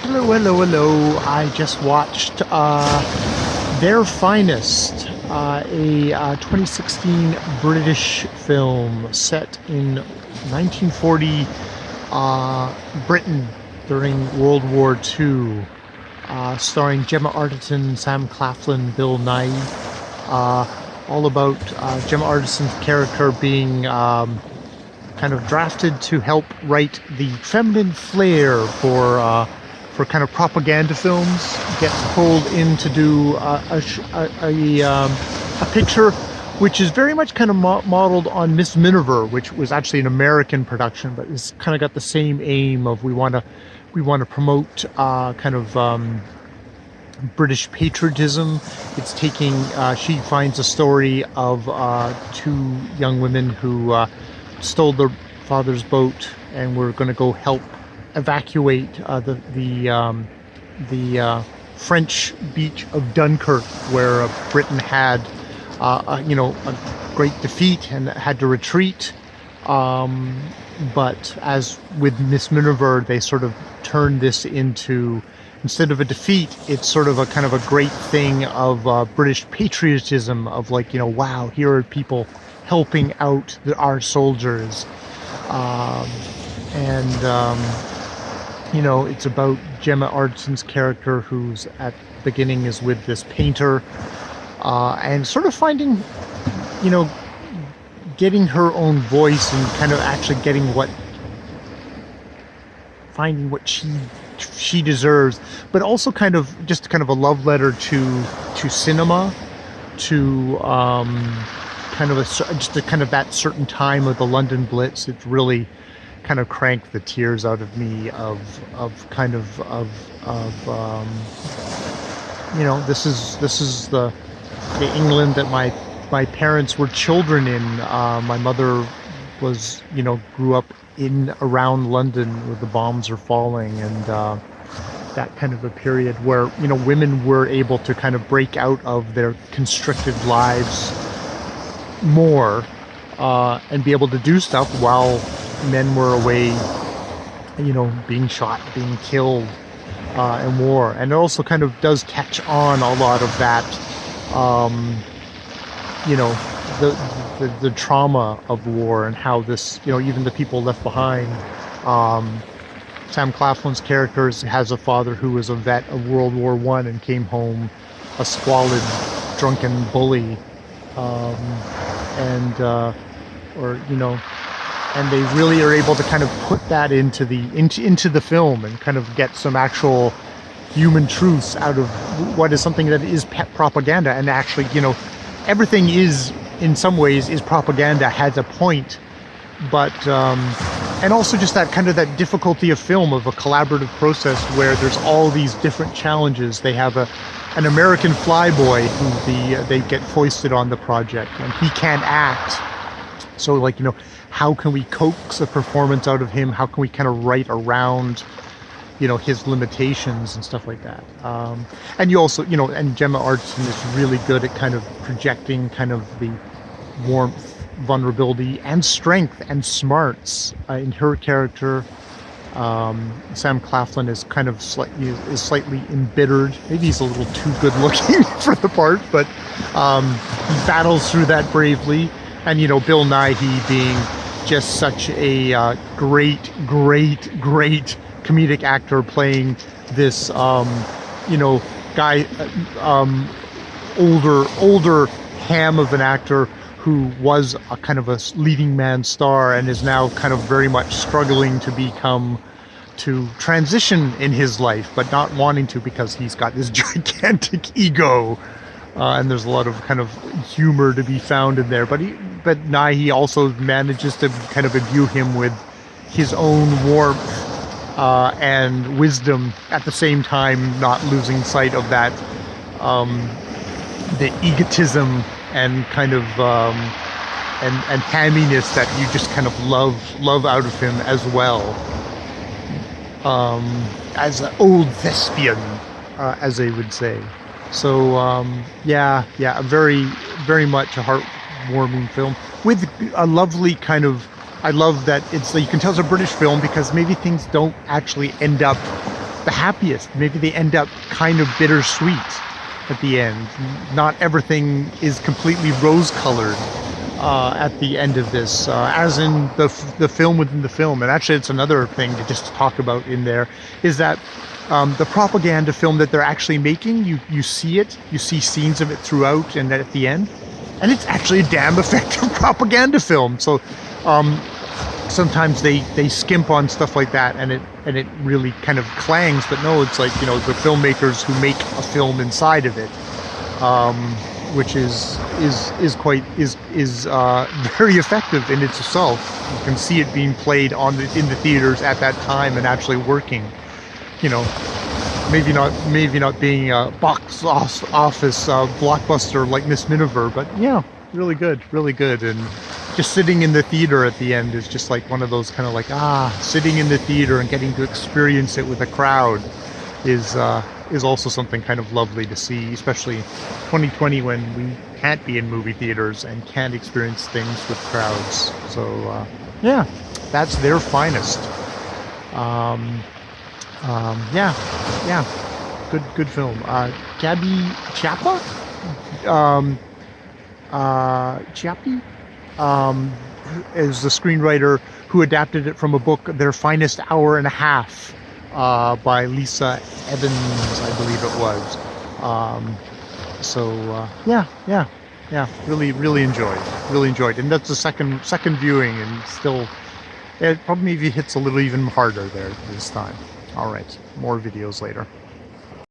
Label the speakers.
Speaker 1: Hello, hello, hello. I just watched Their Finest, a 2016 British film set in 1940 Britain during World War II, starring Gemma Arterton, Sam Claflin, Bill Nighy. All about Gemma Arterton's character being kind of drafted to help write the feminine flair for kind of propaganda films, gets pulled in to do a picture which is very much kind of modeled on Miss Miniver, which was actually an American production, but it's kind of got the same aim of we want to promote kind of British patriotism. It's taking she finds a story of two young women who stole their father's boat and were going to go help evacuate the French beach of Dunkirk, where Britain had a great defeat and had to retreat. But as with Miss Miniver, they sort of turned this into, instead of a defeat, it's sort of a kind of a great thing of British patriotism, of wow, here are people helping out our soldiers. It's about Gemma Arterton's character, who's at the beginning is with this painter, and sort of finding, getting her own voice and kind of actually finding what she deserves, but also kind of just kind of a love letter to cinema, to kind of that certain time of the London Blitz. It's really kind of cranked the tears out of me of this is the England that my parents were children in. My mother was grew up in around London where the bombs are falling, and that kind of a period where women were able to kind of break out of their constricted lives more, and be able to do stuff while men were away, being shot, being killed in war. And it also kind of does catch on a lot of that, the trauma of war, and how this, even the people left behind. Sam Claflin's character has a father who was a vet of World War I and came home a squalid, drunken bully, and they really are able to kind of put that into the film and kind of get some actual human truths out of what is something that is propaganda. And actually, everything is, in some ways, is propaganda, has a point, but and also just that kind of that difficulty of film, of a collaborative process where there's all these different challenges. They have an American flyboy who they get foisted on the project, and he can't act. So how can we coax a performance out of him? How can we kind of write around, his limitations and stuff like that? And you also, and Gemma Arterton is really good at kind of projecting kind of the warmth, vulnerability, and strength and smarts in her character. Sam Claflin is kind of slightly embittered. Maybe he's a little too good looking for the part, but he battles through that bravely. And Bill Nighy being just such a great comedic actor, playing this guy, older ham of an actor who was a kind of a leading man star and is now kind of very much struggling to transition in his life, but not wanting to because he's got this gigantic ego. And there's a lot of kind of humor to be found in there, but Nighy also manages to kind of imbue him with his own warmth and wisdom, at the same time not losing sight of that the egotism and kind of and hamminess that you just kind of love out of him as well, as an old thespian, as they would say. So a very, very much a heartwarming film with a lovely kind of, I love that you can tell it's a British film because maybe things don't actually end up the happiest. Maybe they end up kind of bittersweet at the end. Not everything is completely rose-colored at the end of this, as in the film within the film. And actually, it's another thing to just talk about in there, is that the propaganda film that they're actually making, you see it, you see scenes of it throughout and at the end, and it's actually a damn effective propaganda film. So sometimes they skimp on stuff like that, and it really kind of clangs. But no, it's like, you know, the filmmakers who make a film inside of it, which is very effective in itself. You can see it being played in the theaters at that time and actually working. You know, maybe not being a box office blockbuster like Miss Miniver, but yeah, really good, and just sitting in the theater at the end is just like one of those kind of like, sitting in the theater and getting to experience it with a crowd is also something kind of lovely to see, especially 2020 when we can't be in movie theaters and can't experience things with crowds. So yeah, that's Thr Finest. Yeah, good film. Gabby Chapa, Chiappi, is the screenwriter who adapted it from a book, Thr Finest Hour and a Half, by Lisa Evans, I believe it was. Yeah, really enjoyed, and that's the second viewing, and still, it probably maybe hits a little even harder there this time. All right, more videos later.